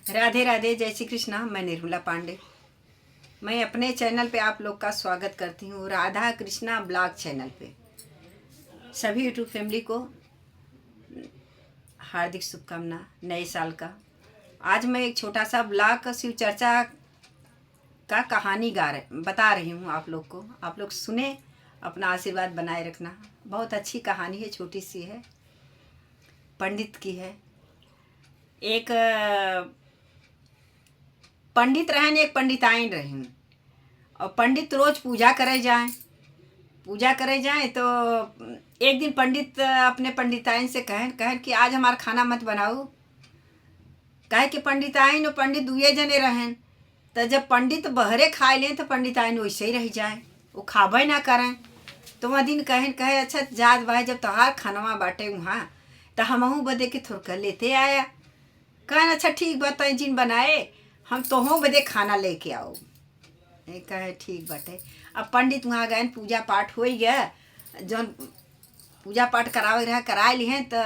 राधे राधे, जय श्री कृष्णा। मैं निर्मला पांडे। मैं अपने चैनल पे आप लोग का स्वागत करती हूँ, राधा कृष्णा ब्लॉग चैनल पे। सभी यूट्यूब फैमिली को हार्दिक शुभकामना नए साल का। आज मैं एक छोटा सा ब्लॉग शिव चर्चा का कहानी बता रही हूँ आप लोग को। आप लोग सुने, अपना आशीर्वाद बनाए रखना। बहुत अच्छी कहानी है, छोटी सी है, पंडित की है। एक पंडित रहन, एक पंडिताइन रहन, और पंडित रोज पूजा करे जाए तो एक दिन पंडित अपने पंडिताइन से कहन कि आज हमार खाना मत बनाओ। कहे कि पंडिताइन और पंडित दुए जने रहन, तो जब पंडित बहरे खाए लें तो पंडिताइन वैसे ही रह जाए, वो खाबे ना करें। तो वह दिन कहे अच्छा जात भाई, जब तोहार खानवा बाटे वहाँ तो हमहू बदे के थोड़ा लेते आया। कहन अच्छा ठीक बा, जिन बनाए हम तोहों बदे खाना लेके आओ। कहे ठीक बाटे। अब पंडित वहाँ गए, पूजा पाठ हो गया। जौन पूजा पाठ करावे रहा कराए लिए तो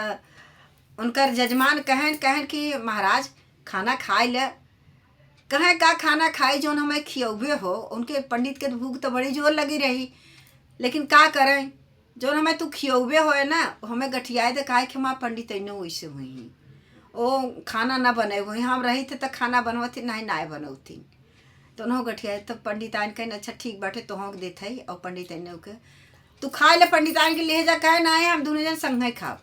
उनकर जजमान कहन कि महाराज खाना खाए ले। कहें का खाना खाए जौन हमें खियौबे हो। उनके पंडित के भूख तो बड़ी जोर लगी रही, लेकिन का करें, जौन हमें तू खियौबे हो ना हमें गठियाए दे। काहे कि हमार पंडित इन्हों वैसे हुई ओ खाना ना बने हुई, हम रही थे तो खाना बनवती नहीं ना बनौती। तो उन्हों गठियाए तो पंडिताइन कहन अच्छा ठीक बाटे तोहों के देते ही। और पंडिताइन के तू खा ले, पंडिताइन के ले जा। कहे ना हम दोनों जन संग ही खाओ।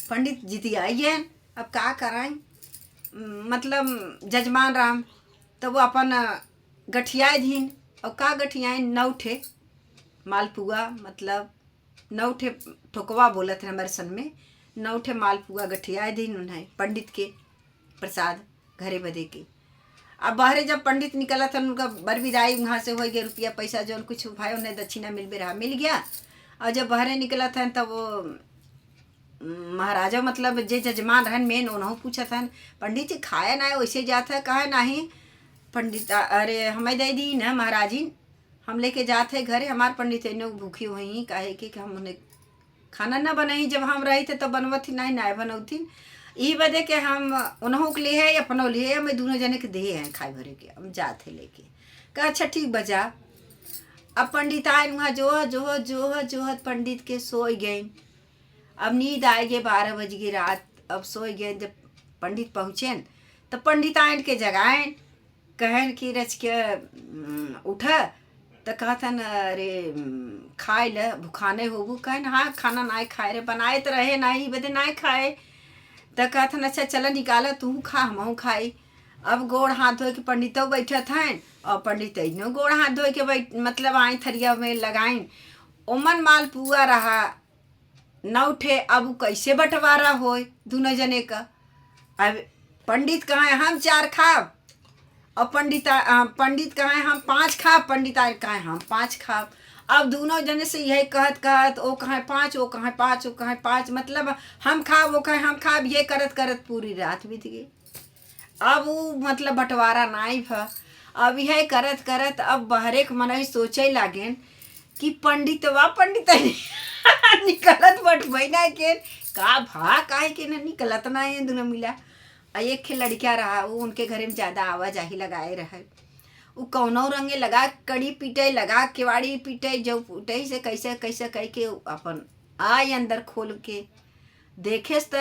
पंडित जितियाइए, अब का कराएं, मतलब जजमान राम। तो वो अपन गठियाए धीन। और का गठियाए 9 ठे मालपुआ, मतलब 9 ठे ठोकवा बोलत है हमारे सन में। 9 ठे मालपुआ गठियाए दिन उन्हें पंडित के प्रसाद घरे बदे के। अब बाहरे जब पंडित निकला था उनका बर विदाई वहाँ से हो गया, रुपया पैसा जो कुछ भाई उन्हें दक्षिणा मिल गया। और जब बाहरे निकला था तब वो महाराजा मतलब जे जजमान रहन मेन उन्हों पूछा था पंडित जी खाया ना वैसे जाता है। कहा नहीं पंडित, अरे हमें दे दी ना महाराज जी, हम लेके जाते घरे। हमार पंडित इन्हों भूखी हुई काहे कि हम उन्हें खाना ना बनाई। जब हम रही थे तो बनवती नहीं ना बनौती। ई बदे के हम उन्हों के लिए है अपनों लिए हमें दोनों जने के दिए हैं खाए भरे के। हम जाते लेके। कहा अच्छा ठीक बजा। अब पंडिताइन वहाँ जो पंडित के सोई गए। अब नींद आए गए, 12 बज गई रात। अब सोई गए। जब पंडित पहुँचे तो पंडिताइन के जगाएं, कहन कि रच के उठा। तो कहता न अरे खाए ल भुखाने होबू। कहन हाँ खाना ना खाए रे, बनाए तो रहे ना ही बदे ना खाए। तो कहता अच्छा चल निकाला तू खा हमहू खाई। अब गोड़ हाथ धोए के पंडितों बैठा था और पंडित इन्हों गोड़ हाथ धोए के मतलब आई थरिया में लगाइन। ओमन माल पुआ रहा 9 ठे। अब कैसे बंटवारा होए दोनों जने का। अब पंडित कहे हम 4 खाब और पंडित कहे हम 5 खाब, पंडिताइन कहे हम 5 खाब। अब दोनों जने से यही कहत ओ कहे 5, वो कहे 5, वो कहे 5, मतलब हम खाब वो कहे हम खाब। ये करत पूरी रात बीत गई। अब वो मतलब बंटवारा नाई भा। अब यह करत अब बहरे के मन सोचे लागेन कि पंडितवा निकलत बटबई ना के का भा काहे के ना निकलत ना है दोनों मिला। एक खे लड़किया रहा, वो उनके घरे में ज़्यादा आवाजाही लगाए रहे। वो कौनो रंगे लगा कड़ी पीटे, लगा केवाड़ी पीटे, जो पीटे से कैसे कह के अपन आए अंदर खोल के देखे तो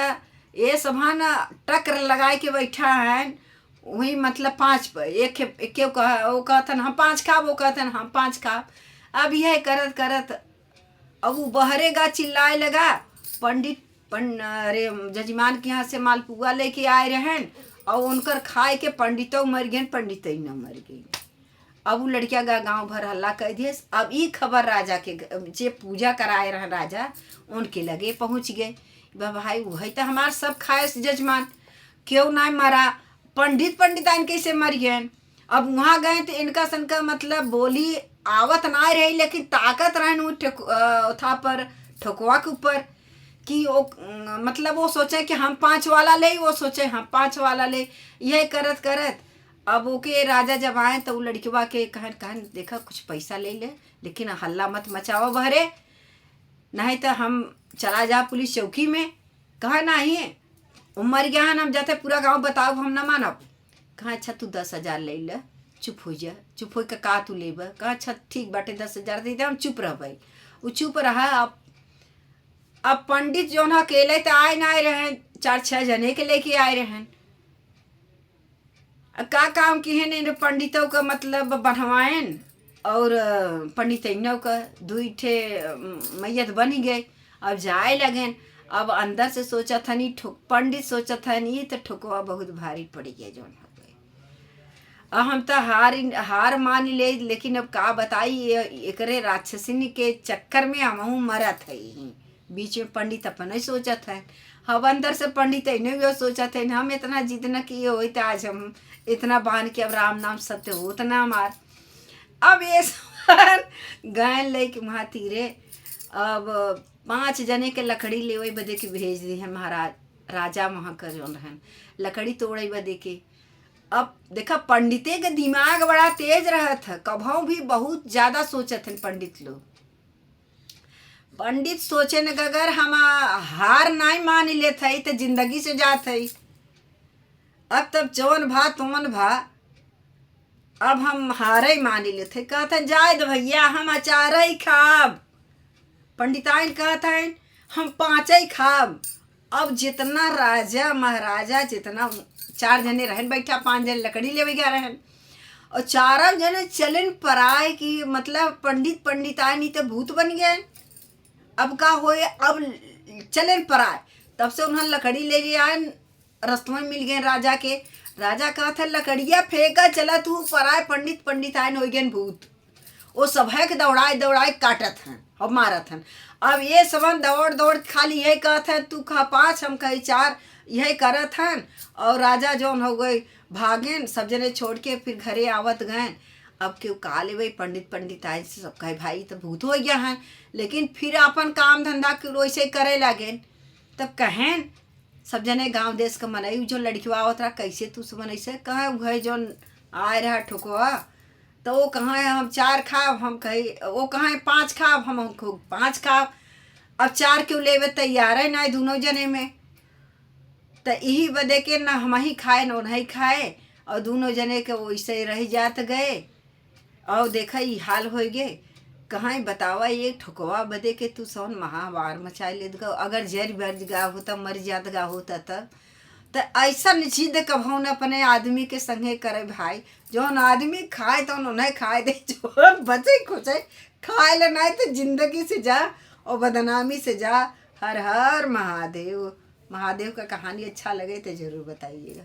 ये सभा न टक्र लगाए के बैठा है। वही मतलब 5 पर एक वो कहतन हम 5 खाब, वो कहतन हम 5 खाब। अब यह करत अब वो बहरेगा चिल्लाए लगा। पंडित अरे जजमान के यहाँ से मालपुआ लेके आए रहन और उनकर खाए के पंडितों मर गए, पंडित न मर गई। अब वो लड़किया गाँव भर हल्ला कर दिए। अब ये खबर राजा के जे पूजा कराए रह राजा उनके लगे पहुँच गए। भाई वही तो हमार सब खाए जजमान, क्यों ना मरा, पंडिताइन कैसे मर गए। अब वहाँ गए तो इनका सनका मतलब बोली आवत ना रही, लेकिन ताकत रहन था पर ठोकवा के ऊपर कि वो मतलब वो सोचे कि हम 5 वाला ले, वो सोचे हम 5 वाला ले। यह करत अब ओके राजा जब आए तो वो लड़कीवा के कहन देखा कुछ पैसा ले ले, लेकिन हल्ला मत मचाओ बहरे, नहीं तो हम चला जा पुलिस चौकी में। कहा नहीं वो मर गया है, हम जाते पूरा गांव बताओ हम ना मानब। कहाँ अच्छा तू 10,000 ले ल, चुप हो जा, चुप हो के का तू लेब। कहाँ अच्छा ठीक बाटे 10,000 दे दे, हम चुप रह भाई। वो चुप रहा। अब पंडित जो ना अकेले तो आए ना आए रहे, 4-6 जने के लेके आए रहे। का काम की है नहीं पंडितों का मतलब बनवाएन और पंडितों का 2 ठे मैयत बन गए। अब जाए लगेन। अब अंदर से सोचा था नहीं पंडित सोचा था नहीं तो ठोकवा बहुत भारी पड़ गया जो हो गए। अब हम तो हार मान ले, लेकिन अब का बताई एकरे राक्षसिन के चक्कर में हम मरा थे। बीच में पंडित अपन ही सोचा था। अब अंदर से पंडित इन्हें भी सोचा थे हम इतना जिद न किए हो तो आज हम इतना बांध के अब राम नाम सत्य हो उतना मार। अब ये गए ले के वहाँ तीरे। अब 5 जने के लकड़ी ले बदे के भेज दी है महाराज राजा वहाँ कर जो रहन लकड़ी तोड़े बदे के। अब देखा पंडिते के दिमाग बड़ा तेज रहा था, कभों भी बहुत ज्यादा सोचत हैं पंडित लोग। पंडित सोचे न अगर हम हार नहीं मान लेत है तो जिंदगी से जात है। अब तब जौन भा तोन भा, अब हम हारे ही मान लेते। कहते जाए दो भैया हम अचार ही खाब। पंडिताइन कहते हैं हम 5 ही खाब। अब जितना राजा महाराजा जितना 4 जने रहन बैठा, 5 जने लकड़ी ले गया रहन और 4 जने चलन पराए की मतलब पंडित पंडिताइन ही तो भूत बन गए। अब का होए अब चलन पराए। तब से उन्हें लकड़ी ले लिया, रास्ते में मिल गए राजा के। राजा कहा था लकड़िया फेंका चला तू पराए पंडित पंडिताइन हो गए भूत। वो सब है कि दौड़ाए दौड़ाए काटत हैं और मारत हैं। अब ये सब दौड़ दौड़ खाली यही कहते हैं तू कहा 5 हम कही 4 यही करत हैं। और राजा जौन हो गए भागेन, सब जने छोड़ के फिर घरे आवत गए। अब क्यों का ले भाई पंडित पंडिताइन से सब कहे भाई तो भूत हो गया है, लेकिन फिर अपन काम धंधा वैसे करे लगे। तब कहें सब जने गांव देश का मनई जो लड़किवा आवत रहा कैसे तू सब ऐसे कहे वही जो आए रहा ठोकवा। तो वो कहाँ हम 4 खाब, हम कही वो कहाँ 5 खाब, हम 5 खाब। अब 4 क्यों लेवे तैयार है ना दोनों जने में। तो यही बदे के ना हम ही खाए ना नहीं खाए और दोनों जने के वैसे रह जात गए। और देखा ये हाल हो गए। कहाँ बतावा ये ठोकवा बदे के तू सौन महावार मचा लेत गो। अगर जर भर गा होता मर जात गा होता तब तो ऐसा निश्चित कभो न अपने आदमी के संगे करे भाई। जौन आदमी खाए तो उन्हें खाए दे, जो बचे खुचे खाए ले नहीं तो जिंदगी से जा और बदनामी से जा। हर हर महादेव। महादेव का कहानी अच्छा लगे तो जरूर बताइएगा।